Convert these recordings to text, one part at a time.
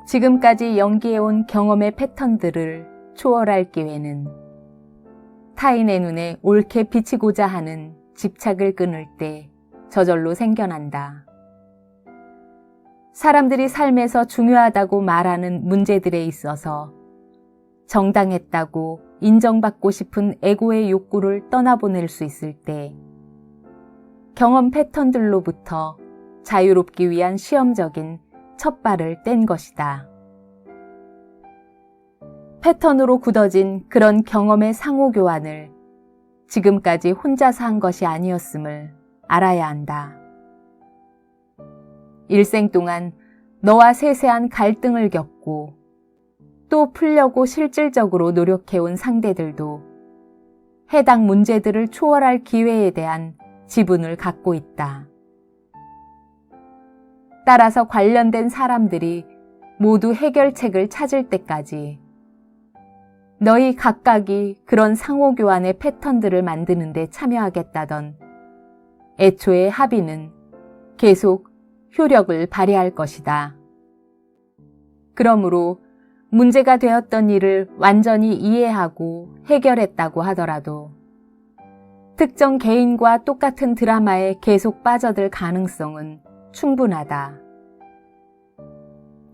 지금까지 연기해온 경험의 패턴들을 초월할 기회는 타인의 눈에 옳게 비치고자 하는 집착을 끊을 때 저절로 생겨난다. 사람들이 삶에서 중요하다고 말하는 문제들에 있어서 정당했다고 인정받고 싶은 에고의 욕구를 떠나보낼 수 있을 때 경험 패턴들로부터 자유롭기 위한 시험적인 첫 발을 뗀 것이다. 패턴으로 굳어진 그런 경험의 상호 교환을 지금까지 혼자서 한 것이 아니었음을 알아야 한다. 일생 동안 너와 세세한 갈등을 겪고 또 풀려고 실질적으로 노력해온 상대들도 해당 문제들을 초월할 기회에 대한 지분을 갖고 있다. 따라서 관련된 사람들이 모두 해결책을 찾을 때까지 너희 각각이 그런 상호교환의 패턴들을 만드는 데 참여하겠다던 애초의 합의는 계속 효력을 발휘할 것이다. 그러므로 문제가 되었던 일을 완전히 이해하고 해결했다고 하더라도 특정 개인과 똑같은 드라마에 계속 빠져들 가능성은 충분하다.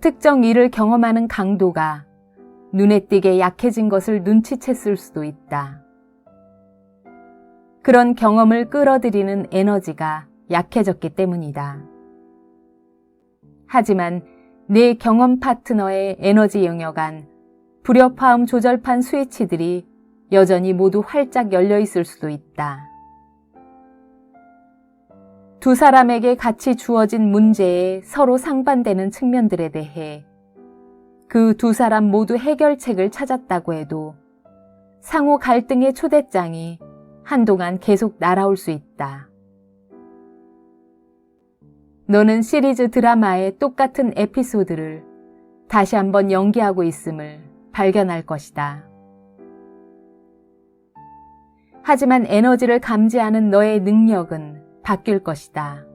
특정 일을 경험하는 강도가 눈에 띄게 약해진 것을 눈치챘을 수도 있다. 그런 경험을 끌어들이는 에너지가 약해졌기 때문이다. 하지만 내 경험 파트너의 에너지 영역 안 불협화음 조절판 스위치들이 여전히 모두 활짝 열려 있을 수도 있다. 두 사람에게 같이 주어진 문제에 서로 상반되는 측면들에 대해 그 두 사람 모두 해결책을 찾았다고 해도 상호 갈등의 초대장이 한동안 계속 날아올 수 있다. 너는 시리즈 드라마의 똑같은 에피소드를 다시 한번 연기하고 있음을 발견할 것이다. 하지만 에너지를 감지하는 너의 능력은 바뀔 것이다.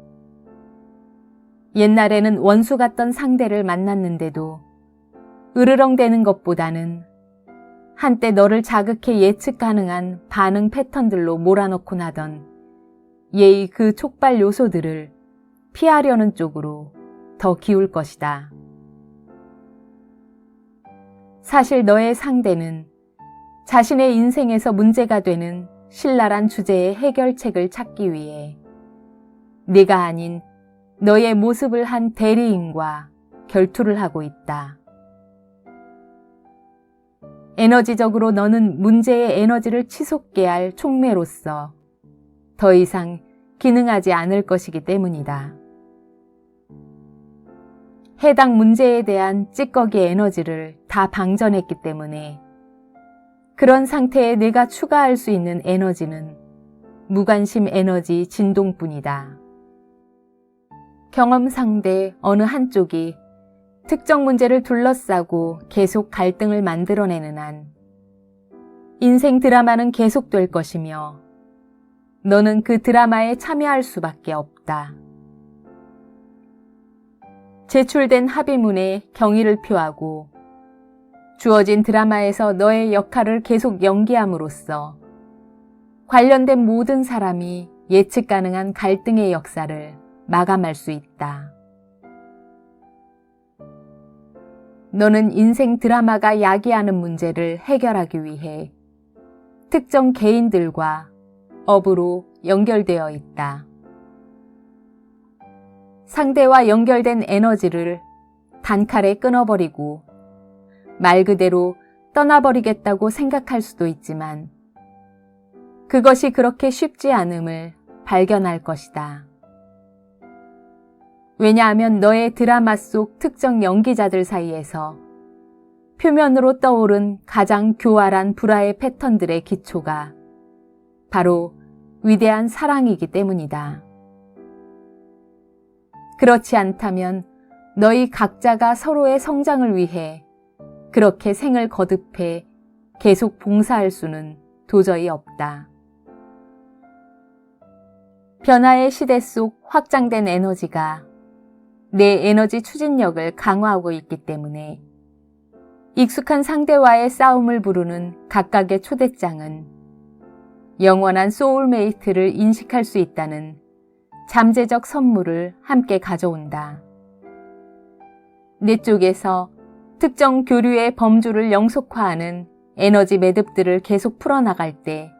옛날에는 원수 같던 상대를 만났는데도 으르렁대는 것보다는 한때 너를 자극해 예측 가능한 반응 패턴들로 몰아넣고 나던 예의 그 촉발 요소들을 피하려는 쪽으로 더 기울 것이다. 사실 너의 상대는 자신의 인생에서 문제가 되는 신랄한 주제의 해결책을 찾기 위해 네가 아닌 너의 모습을 한 대리인과 결투를 하고 있다. 에너지적으로 너는 문제의 에너지를 치솟게 할 촉매로서 더 이상 기능하지 않을 것이기 때문이다. 해당 문제에 대한 찌꺼기 에너지를 다 방전했기 때문에 그런 상태에 내가 추가할 수 있는 에너지는 무관심 에너지 진동뿐이다. 경험 상대 어느 한쪽이 특정 문제를 둘러싸고 계속 갈등을 만들어내는 한 인생 드라마는 계속될 것이며 너는 그 드라마에 참여할 수밖에 없다. 제출된 합의문에 경의를 표하고 주어진 드라마에서 너의 역할을 계속 연기함으로써 관련된 모든 사람이 예측 가능한 갈등의 역사를 마감할 수 있다. 너는 인생 드라마가 야기하는 문제를 해결하기 위해 특정 개인들과 업으로 연결되어 있다. 상대와 연결된 에너지를 단칼에 끊어버리고 말 그대로 떠나버리겠다고 생각할 수도 있지만 그것이 그렇게 쉽지 않음을 발견할 것이다. 왜냐하면 너의 드라마 속 특정 연기자들 사이에서 표면으로 떠오른 가장 교활한 불화의 패턴들의 기초가 바로 위대한 사랑이기 때문이다. 그렇지 않다면 너희 각자가 서로의 성장을 위해 그렇게 생을 거듭해 계속 봉사할 수는 도저히 없다. 변화의 시대 속 확장된 에너지가 내 에너지 추진력을 강화하고 있기 때문에 익숙한 상대와의 싸움을 부르는 각각의 초대장은 영원한 소울메이트를 인식할 수 있다는 잠재적 선물을 함께 가져온다. 내 쪽에서 특정 교류의 범주를 영속화하는 에너지 매듭들을 계속 풀어나갈 때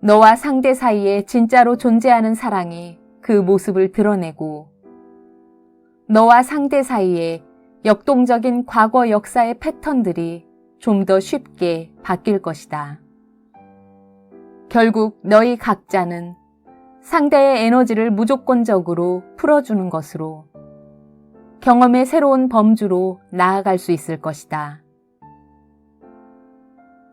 너와 상대 사이에 진짜로 존재하는 사랑이 그 모습을 드러내고 너와 상대 사이에 역동적인 과거 역사의 패턴들이 좀 더 쉽게 바뀔 것이다. 결국 너희 각자는 상대의 에너지를 무조건적으로 풀어주는 것으로 경험의 새로운 범주로 나아갈 수 있을 것이다.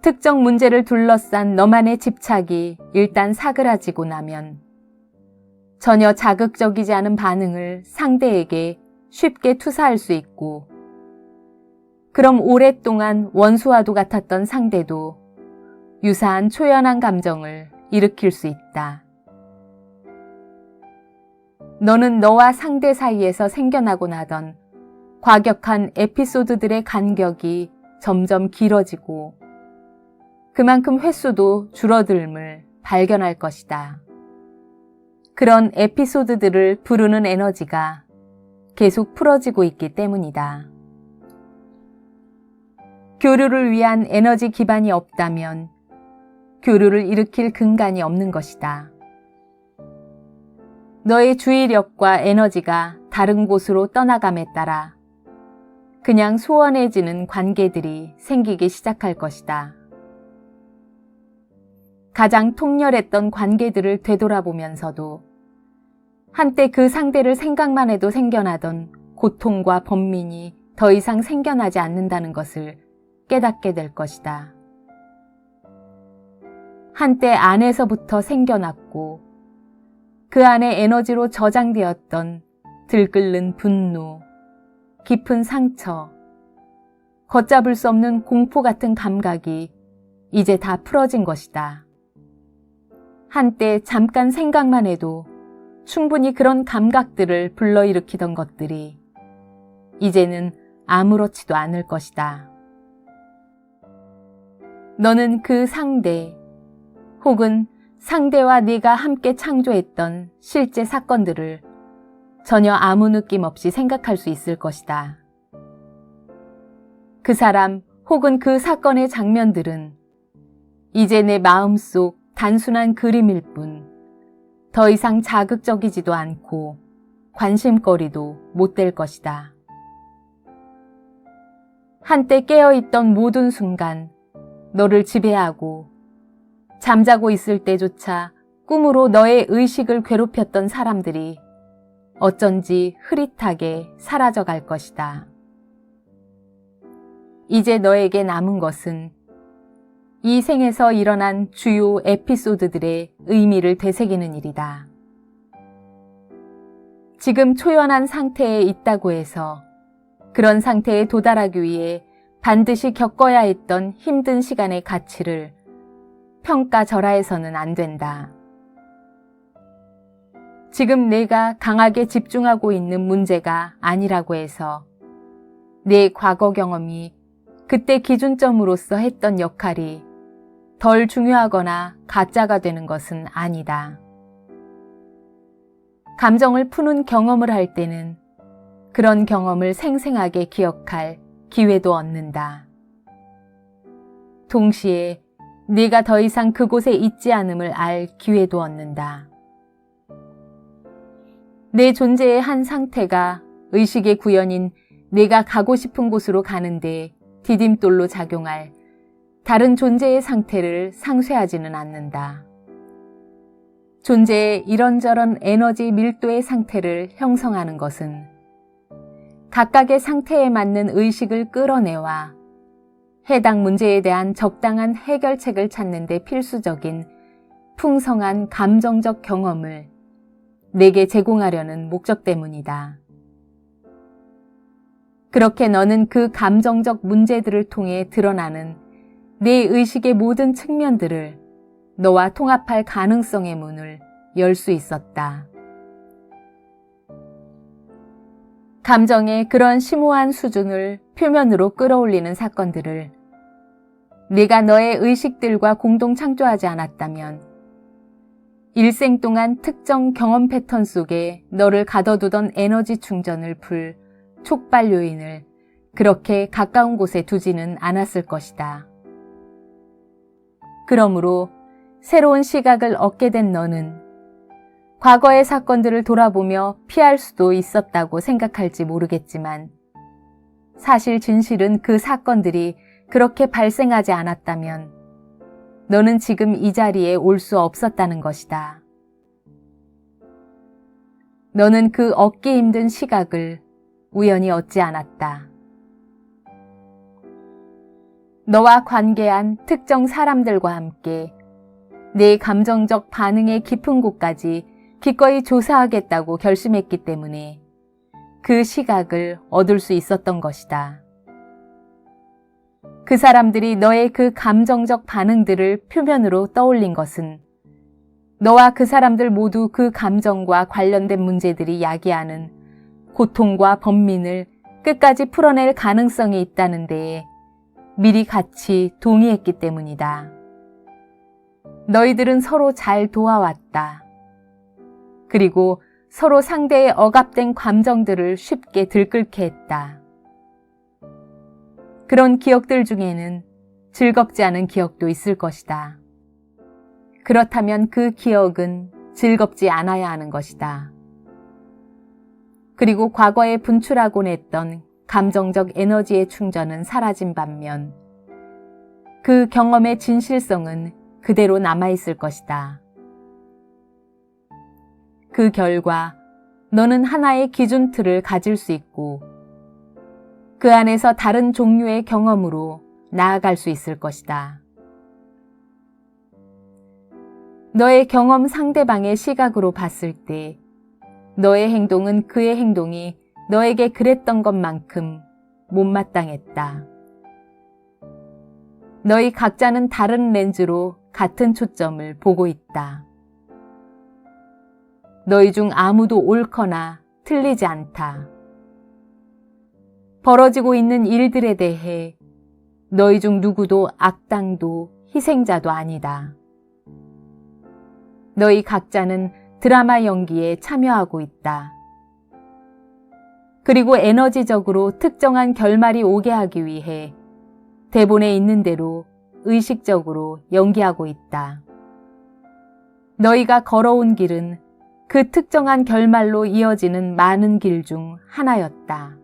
특정 문제를 둘러싼 너만의 집착이 일단 사그라지고 나면 전혀 자극적이지 않은 반응을 상대에게 쉽게 투사할 수 있고, 그럼 오랫동안 원수와도 같았던 상대도 유사한 초연한 감정을 일으킬 수 있다. 너는 너와 상대 사이에서 생겨나고 나던 과격한 에피소드들의 간격이 점점 길어지고 그만큼 횟수도 줄어들음을 발견할 것이다. 그런 에피소드들을 부르는 에너지가 계속 풀어지고 있기 때문이다. 교류를 위한 에너지 기반이 없다면 교류를 일으킬 근간이 없는 것이다. 너의 주의력과 에너지가 다른 곳으로 떠나감에 따라 그냥 소원해지는 관계들이 생기기 시작할 것이다. 가장 통렬했던 관계들을 되돌아보면서도 한때 그 상대를 생각만 해도 생겨나던 고통과 번민이 더 이상 생겨나지 않는다는 것을 깨닫게 될 것이다. 한때 안에서부터 생겨났고 그 안에 에너지로 저장되었던 들끓는 분노, 깊은 상처, 걷잡을 수 없는 공포 같은 감각이 이제 다 풀어진 것이다. 한때 잠깐 생각만 해도 충분히 그런 감각들을 불러일으키던 것들이 이제는 아무렇지도 않을 것이다. 너는 그 상대 혹은 상대와 네가 함께 창조했던 실제 사건들을 전혀 아무 느낌 없이 생각할 수 있을 것이다. 그 사람 혹은 그 사건의 장면들은 이제 내 마음속 단순한 그림일 뿐 더 이상 자극적이지도 않고 관심거리도 못 될 것이다. 한때 깨어있던 모든 순간 너를 지배하고 잠자고 있을 때조차 꿈으로 너의 의식을 괴롭혔던 사람들이 어쩐지 흐릿하게 사라져갈 것이다. 이제 너에게 남은 것은 이 생에서 일어난 주요 에피소드들의 의미를 되새기는 일이다. 지금 초연한 상태에 있다고 해서 그런 상태에 도달하기 위해 반드시 겪어야 했던 힘든 시간의 가치를 평가절하해서는 안 된다. 지금 내가 강하게 집중하고 있는 문제가 아니라고 해서 내 과거 경험이 그때 기준점으로서 했던 역할이 덜 중요하거나 가짜가 되는 것은 아니다. 감정을 푸는 경험을 할 때는 그런 경험을 생생하게 기억할 기회도 얻는다. 동시에 네가 더 이상 그곳에 있지 않음을 알 기회도 얻는다. 내 존재의 한 상태가 의식의 구현인 내가 가고 싶은 곳으로 가는데 디딤돌로 작용할 다른 존재의 상태를 상쇄하지는 않는다. 존재의 이런저런 에너지 밀도의 상태를 형성하는 것은 각각의 상태에 맞는 의식을 끌어내와 해당 문제에 대한 적당한 해결책을 찾는 데 필수적인 풍성한 감정적 경험을 내게 제공하려는 목적 때문이다. 그렇게 너는 그 감정적 문제들을 통해 드러나는 내 의식의 모든 측면들을 너와 통합할 가능성의 문을 열 수 있었다. 감정의 그런 심오한 수준을 표면으로 끌어올리는 사건들을 네가 너의 의식들과 공동 창조하지 않았다면 일생 동안 특정 경험 패턴 속에 너를 가둬두던 에너지 충전을 풀 촉발 요인을 그렇게 가까운 곳에 두지는 않았을 것이다. 그러므로 새로운 시각을 얻게 된 너는 과거의 사건들을 돌아보며 피할 수도 있었다고 생각할지 모르겠지만 사실 진실은 그 사건들이 그렇게 발생하지 않았다면 너는 지금 이 자리에 올 수 없었다는 것이다. 너는 그 얻기 힘든 시각을 우연히 얻지 않았다. 너와 관계한 특정 사람들과 함께 내 감정적 반응의 깊은 곳까지 기꺼이 조사하겠다고 결심했기 때문에 그 시각을 얻을 수 있었던 것이다. 그 사람들이 너의 그 감정적 반응들을 표면으로 떠올린 것은 너와 그 사람들 모두 그 감정과 관련된 문제들이 야기하는 고통과 번민을 끝까지 풀어낼 가능성이 있다는 데에 미리 같이 동의했기 때문이다. 너희들은 서로 잘 도와왔다. 그리고 서로 상대의 억압된 감정들을 쉽게 들끓게 했다. 그런 기억들 중에는 즐겁지 않은 기억도 있을 것이다. 그렇다면 그 기억은 즐겁지 않아야 하는 것이다. 그리고 과거에 분출하곤 했던 감정적 에너지의 충전은 사라진 반면 그 경험의 진실성은 그대로 남아있을 것이다. 그 결과 너는 하나의 기준 틀을 가질 수 있고 그 안에서 다른 종류의 경험으로 나아갈 수 있을 것이다. 너의 경험 상대방의 시각으로 봤을 때 너의 행동은 그의 행동이 너에게 그랬던 것만큼 못마땅했다. 너희 각자는 다른 렌즈로 같은 초점을 보고 있다. 너희 중 아무도 옳거나 틀리지 않다. 벌어지고 있는 일들에 대해 너희 중 누구도 악당도 희생자도 아니다. 너희 각자는 드라마 연기에 참여하고 있다. 그리고 에너지적으로 특정한 결말이 오게 하기 위해 대본에 있는 대로 의식적으로 연기하고 있다. 너희가 걸어온 길은 그 특정한 결말로 이어지는 많은 길 중 하나였다.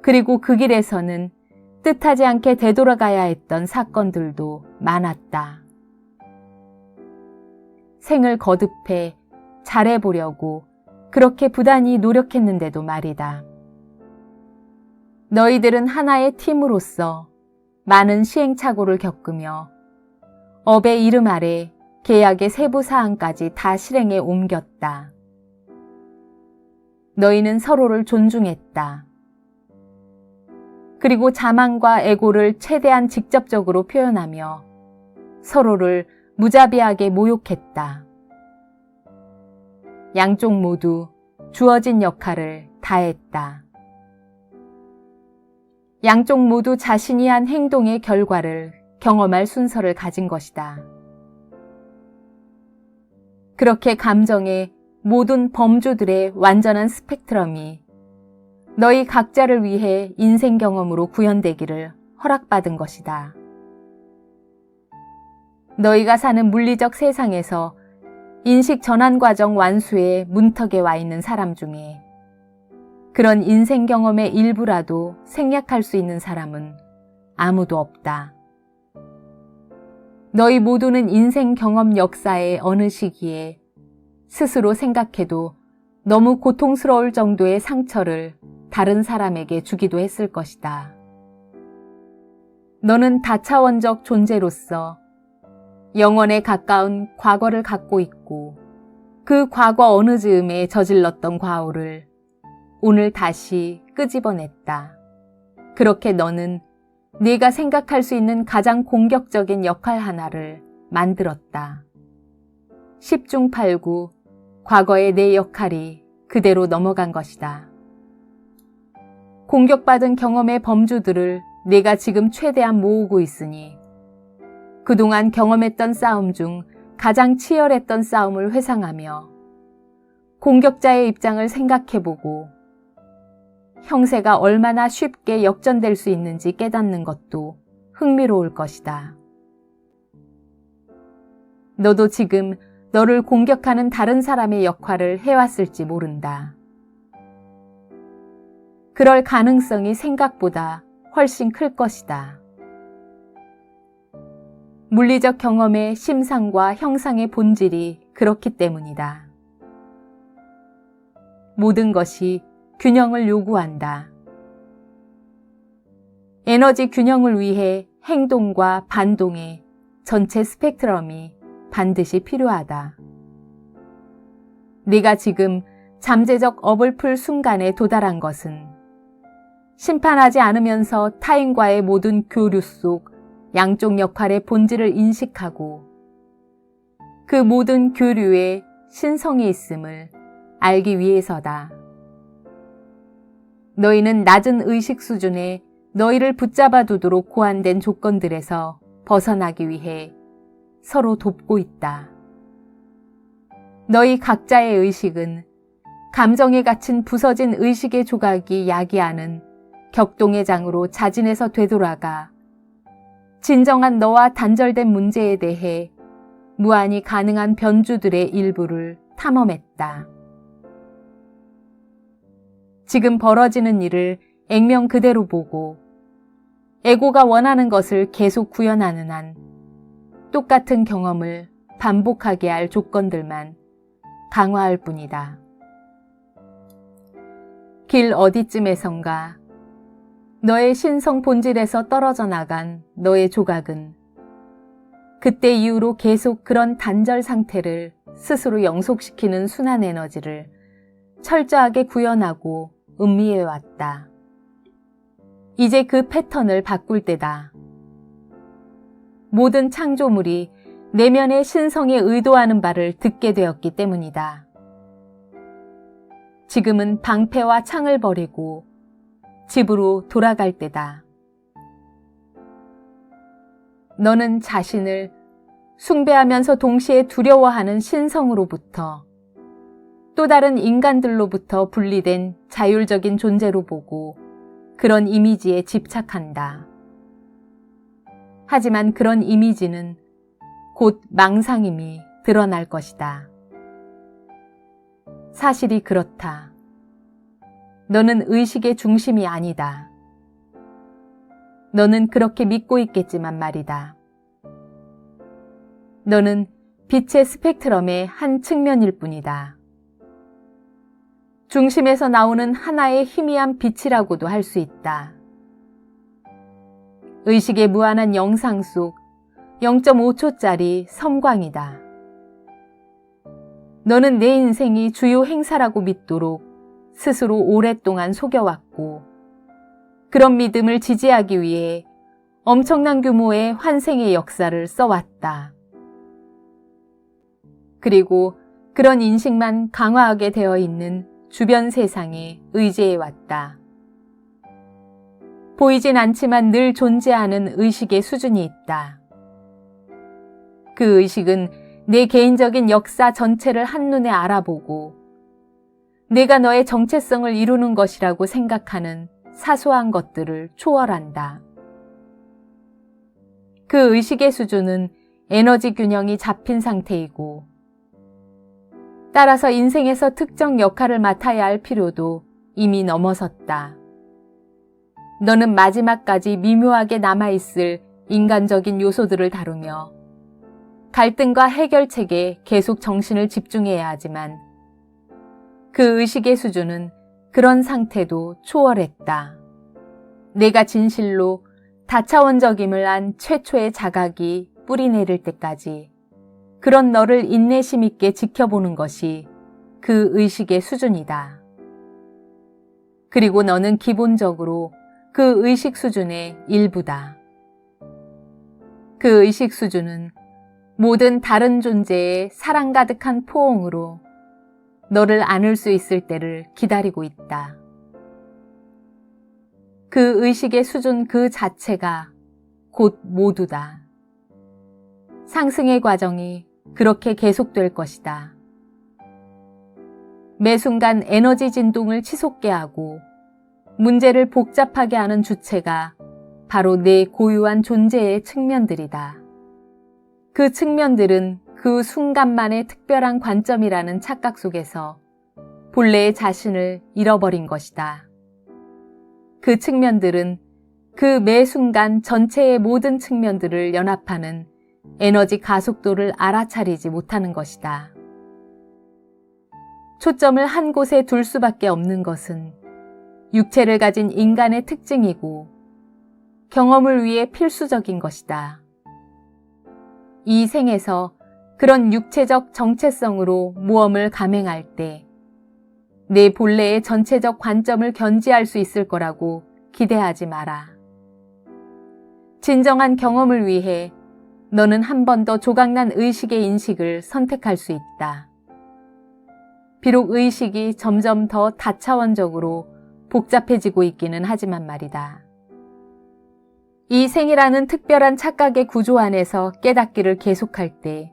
그리고 그 길에서는 뜻하지 않게 되돌아가야 했던 사건들도 많았다. 생을 거듭해 잘해보려고 그렇게 부단히 노력했는데도 말이다. 너희들은 하나의 팀으로서 많은 시행착오를 겪으며 업의 이름 아래 계약의 세부 사항까지 다 실행에 옮겼다. 너희는 서로를 존중했다. 그리고 자만과 애고를 최대한 직접적으로 표현하며 서로를 무자비하게 모욕했다. 양쪽 모두 주어진 역할을 다했다. 양쪽 모두 자신이 한 행동의 결과를 경험할 순서를 가진 것이다. 그렇게 감정의 모든 범주들의 완전한 스펙트럼이 너희 각자를 위해 인생 경험으로 구현되기를 허락받은 것이다. 너희가 사는 물리적 세상에서 인식 전환 과정 완수의 문턱에 와 있는 사람 중에 그런 인생 경험의 일부라도 생략할 수 있는 사람은 아무도 없다. 너희 모두는 인생 경험 역사의 어느 시기에 스스로 생각해도 너무 고통스러울 정도의 상처를 다른 사람에게 주기도 했을 것이다. 너는 다차원적 존재로서 영원에 가까운 과거를 갖고 있고 그 과거 어느 즈음에 저질렀던 과오를 오늘 다시 끄집어냈다. 그렇게 너는 네가 생각할 수 있는 가장 공격적인 역할 하나를 만들었다. 10중 8구 과거의 내 역할이 그대로 넘어간 것이다. 공격받은 경험의 범주들을 내가 지금 최대한 모으고 있으니 그동안 경험했던 싸움 중 가장 치열했던 싸움을 회상하며 공격자의 입장을 생각해보고 형세가 얼마나 쉽게 역전될 수 있는지 깨닫는 것도 흥미로울 것이다. 너도 지금 너를 공격하는 다른 사람의 역할을 해왔을지 모른다. 그럴 가능성이 생각보다 훨씬 클 것이다. 물리적 경험의 심상과 형상의 본질이 그렇기 때문이다. 모든 것이 균형을 요구한다. 에너지 균형을 위해 행동과 반동의 전체 스펙트럼이 반드시 필요하다. 네가 지금 잠재적 업을 풀 순간에 도달한 것은 심판하지 않으면서 타인과의 모든 교류 속 양쪽 역할의 본질을 인식하고 그 모든 교류에 신성이 있음을 알기 위해서다. 너희는 낮은 의식 수준에 너희를 붙잡아 두도록 고안된 조건들에서 벗어나기 위해 서로 돕고 있다. 너희 각자의 의식은 감정에 갇힌 부서진 의식의 조각이 야기하는 격동의 장으로 자진해서 되돌아가 진정한 너와 단절된 문제에 대해 무한히 가능한 변주들의 일부를 탐험했다. 지금 벌어지는 일을 액면 그대로 보고 에고가 원하는 것을 계속 구현하는 한 똑같은 경험을 반복하게 할 조건들만 강화할 뿐이다. 길 어디쯤에선가 너의 신성 본질에서 떨어져 나간 너의 조각은 그때 이후로 계속 그런 단절 상태를 스스로 영속시키는 순환 에너지를 철저하게 구현하고 음미해왔다. 이제 그 패턴을 바꿀 때다. 모든 창조물이 내면의 신성에 의도하는 바를 듣게 되었기 때문이다. 지금은 방패와 창을 버리고 집으로 돌아갈 때다. 너는 자신을 숭배하면서 동시에 두려워하는 신성으로부터 또 다른 인간들로부터 분리된 자율적인 존재로 보고 그런 이미지에 집착한다. 하지만 그런 이미지는 곧 망상임이 드러날 것이다. 사실이 그렇다. 너는 의식의 중심이 아니다. 너는 그렇게 믿고 있겠지만 말이다. 너는 빛의 스펙트럼의 한 측면일 뿐이다. 중심에서 나오는 하나의 희미한 빛이라고도 할 수 있다. 의식의 무한한 영상 속 0.5초짜리 섬광이다. 너는 내 인생이 주요 행사라고 믿도록 스스로 오랫동안 속여왔고 그런 믿음을 지지하기 위해 엄청난 규모의 환생의 역사를 써왔다. 그리고 그런 인식만 강화하게 되어 있는 주변 세상에 의지해왔다. 보이진 않지만 늘 존재하는 의식의 수준이 있다. 그 의식은 내 개인적인 역사 전체를 한눈에 알아보고 내가 너의 정체성을 이루는 것이라고 생각하는 사소한 것들을 초월한다. 그 의식의 수준은 에너지 균형이 잡힌 상태이고 따라서 인생에서 특정 역할을 맡아야 할 필요도 이미 넘어섰다. 너는 마지막까지 미묘하게 남아있을 인간적인 요소들을 다루며 갈등과 해결책에 계속 정신을 집중해야 하지만 그 의식의 수준은 그런 상태도 초월했다. 내가 진실로 다차원적임을 한 최초의 자각이 뿌리내릴 때까지 그런 너를 인내심 있게 지켜보는 것이 그 의식의 수준이다. 그리고 너는 기본적으로 그 의식 수준의 일부다. 그 의식 수준은 모든 다른 존재의 사랑 가득한 포옹으로 너를 안을 수 있을 때를 기다리고 있다. 그 의식의 수준 그 자체가 곧 모두다. 상승의 과정이 그렇게 계속될 것이다. 매 순간 에너지 진동을 치솟게 하고 문제를 복잡하게 하는 주체가 바로 내 고유한 존재의 측면들이다. 그 측면들은 그 순간만의 특별한 관점이라는 착각 속에서 본래의 자신을 잃어버린 것이다. 그 측면들은 그 매 순간 전체의 모든 측면들을 연합하는 에너지 가속도를 알아차리지 못하는 것이다. 초점을 한 곳에 둘 수밖에 없는 것은 육체를 가진 인간의 특징이고 경험을 위해 필수적인 것이다. 이 생에서 그런 육체적 정체성으로 모험을 감행할 때 내 본래의 전체적 관점을 견지할 수 있을 거라고 기대하지 마라. 진정한 경험을 위해 너는 한 번 더 조각난 의식의 인식을 선택할 수 있다. 비록 의식이 점점 더 다차원적으로 복잡해지고 있기는 하지만 말이다. 이 생이라는 특별한 착각의 구조 안에서 깨닫기를 계속할 때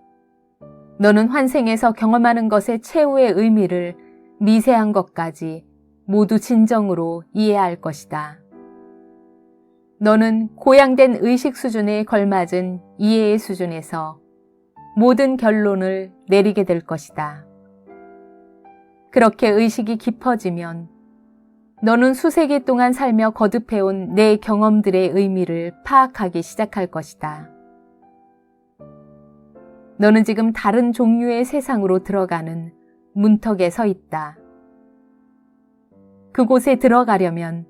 너는 환생에서 경험하는 것의 최후의 의미를 미세한 것까지 모두 진정으로 이해할 것이다. 너는 고양된 의식 수준에 걸맞은 이해의 수준에서 모든 결론을 내리게 될 것이다. 그렇게 의식이 깊어지면 너는 수세기 동안 살며 거듭해온 내 경험들의 의미를 파악하기 시작할 것이다. 너는 지금 다른 종류의 세상으로 들어가는 문턱에 서 있다. 그곳에 들어가려면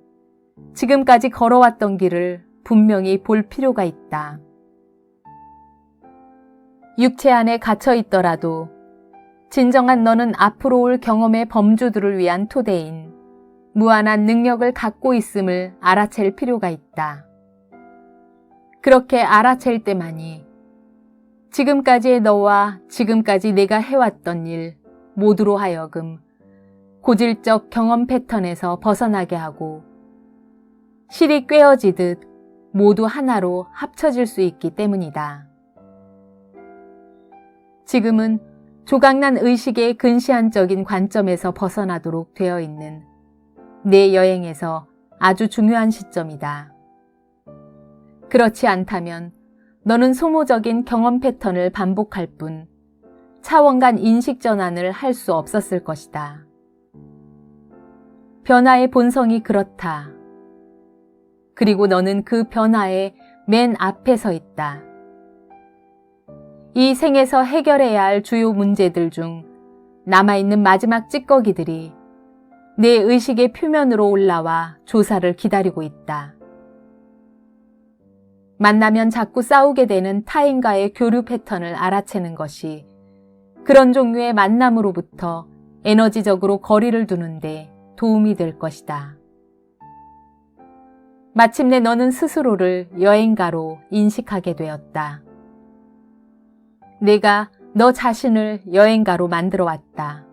지금까지 걸어왔던 길을 분명히 볼 필요가 있다. 육체 안에 갇혀 있더라도 진정한 너는 앞으로 올 경험의 범주들을 위한 토대인 무한한 능력을 갖고 있음을 알아챌 필요가 있다. 그렇게 알아챌 때만이 지금까지의 너와 지금까지 내가 해왔던 일 모두로 하여금 고질적 경험 패턴에서 벗어나게 하고 실이 꿰어지듯 모두 하나로 합쳐질 수 있기 때문이다. 지금은 조각난 의식의 근시안적인 관점에서 벗어나도록 되어 있는 내 여행에서 아주 중요한 시점이다. 그렇지 않다면 너는 소모적인 경험 패턴을 반복할 뿐 차원간 인식 전환을 할 수 없었을 것이다. 변화의 본성이 그렇다. 그리고 너는 그 변화의 맨 앞에 서 있다. 이 생에서 해결해야 할 주요 문제들 중 남아있는 마지막 찌꺼기들이 내 의식의 표면으로 올라와 조사를 기다리고 있다. 만나면 자꾸 싸우게 되는 타인과의 교류 패턴을 알아채는 것이 그런 종류의 만남으로부터 에너지적으로 거리를 두는데 도움이 될 것이다. 마침내 너는 스스로를 여행가로 인식하게 되었다. 내가 너 자신을 여행가로 만들어 왔다.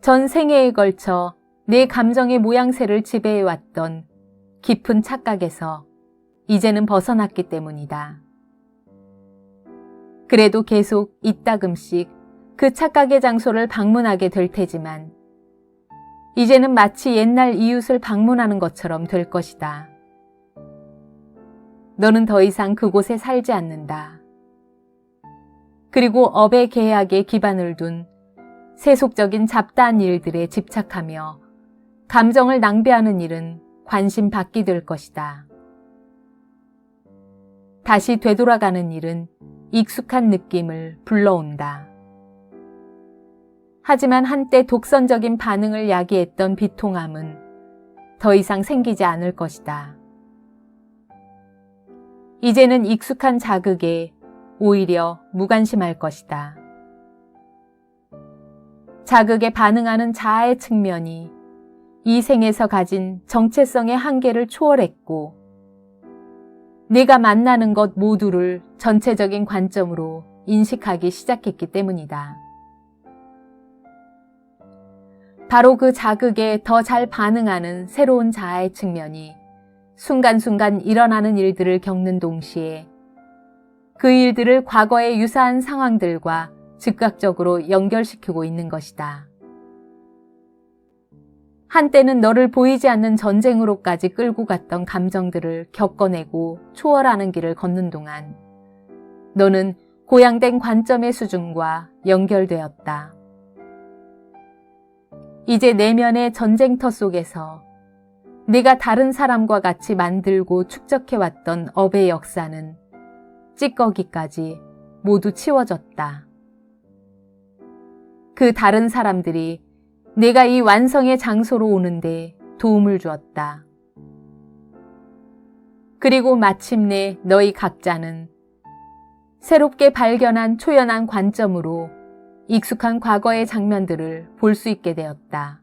전 생애에 걸쳐 내 감정의 모양새를 지배해왔던 깊은 착각에서 이제는 벗어났기 때문이다. 그래도 계속 이따금씩 그 착각의 장소를 방문하게 될 테지만 이제는 마치 옛날 이웃을 방문하는 것처럼 될 것이다. 너는 더 이상 그곳에 살지 않는다. 그리고 업의 계약에 기반을 둔 세속적인 잡다한 일들에 집착하며 감정을 낭비하는 일은 관심 밖이 될 것이다. 다시 되돌아가는 일은 익숙한 느낌을 불러온다. 하지만 한때 독선적인 반응을 야기했던 비통함은 더 이상 생기지 않을 것이다. 이제는 익숙한 자극에 오히려 무관심할 것이다. 자극에 반응하는 자아의 측면이 이 생에서 가진 정체성의 한계를 초월했고 내가 만나는 것 모두를 전체적인 관점으로 인식하기 시작했기 때문이다. 바로 그 자극에 더 잘 반응하는 새로운 자아의 측면이 순간순간 일어나는 일들을 겪는 동시에 그 일들을 과거의 유사한 상황들과 즉각적으로 연결시키고 있는 것이다. 한때는 너를 보이지 않는 전쟁으로까지 끌고 갔던 감정들을 겪어내고 초월하는 길을 걷는 동안 너는 고양된 관점의 수준과 연결되었다. 이제 내면의 전쟁터 속에서 네가 다른 사람과 같이 만들고 축적해왔던 업의 역사는 찌꺼기까지 모두 치워졌다. 그 다른 사람들이 내가 이 완성의 장소로 오는데 도움을 주었다. 그리고 마침내 너희 각자는 새롭게 발견한 초연한 관점으로 익숙한 과거의 장면들을 볼 수 있게 되었다.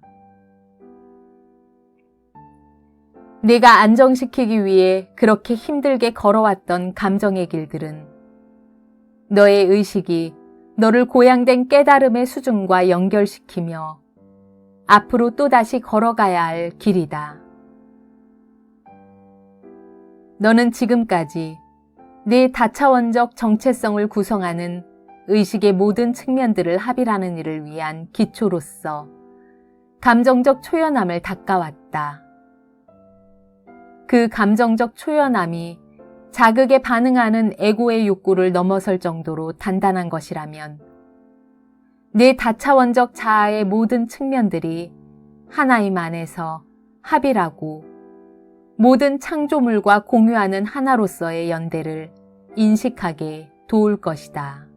내가 안정시키기 위해 그렇게 힘들게 걸어왔던 감정의 길들은 너의 의식이 너를 고양된 깨달음의 수준과 연결시키며 앞으로 또다시 걸어가야 할 길이다. 너는 지금까지 네 다차원적 정체성을 구성하는 의식의 모든 측면들을 합일하는 일을 위한 기초로서 감정적 초연함을 닦아왔다. 그 감정적 초연함이 자극에 반응하는 에고의 욕구를 넘어설 정도로 단단한 것이라면 내 다차원적 자아의 모든 측면들이 하나임 안에서 합일하고 모든 창조물과 공유하는 하나로서의 연대를 인식하게 도울 것이다.